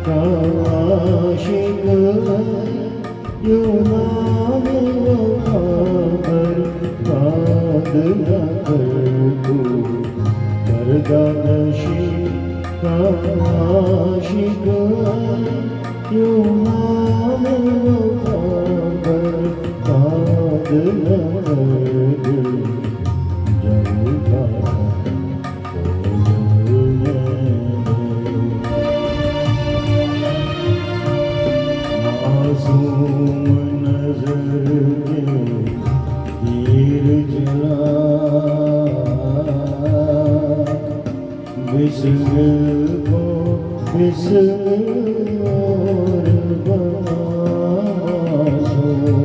आशिक यूं नाम वफा बर्बाद न कर तू पर्दा नशी का आशिक यूं नाम वफा बर्बाद न कर मासूम नजर के तीर जला बिस्मिल को बिस्मिल और बना मासूम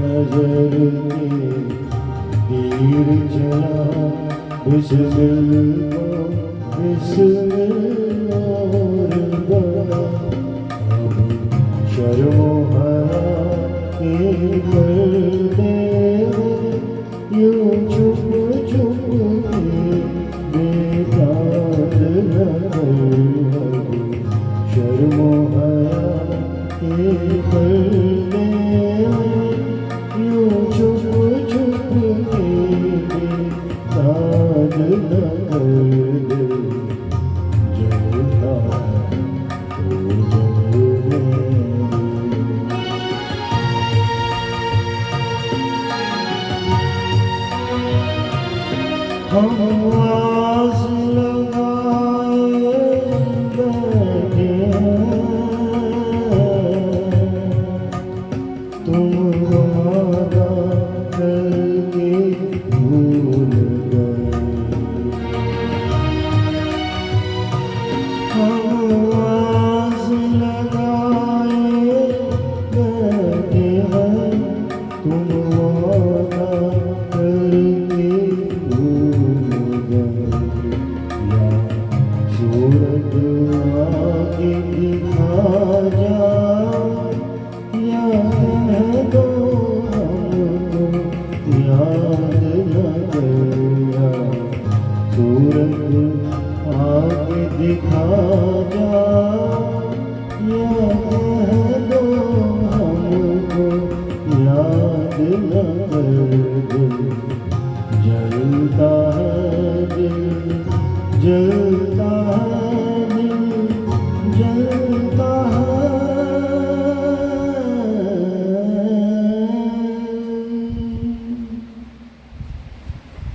नजर के तीर जला बिस्मिल को बिस्मिल और बना शर्मो हया के पर्दे यूं चुप चुप के बेदाद न कर शर्मो हया के पर्दे यूं चुप चुप के बेदाद न कर जलता हम आस लगाए बैठे तुम वादा करके भूल गए हम आस लगाए बैठे हैं तुम वादा करके सूरत आगे दिखा जा या कह दो हमको याद न गया सूरत आगे दिखा जा या कह दो हमको याद न गया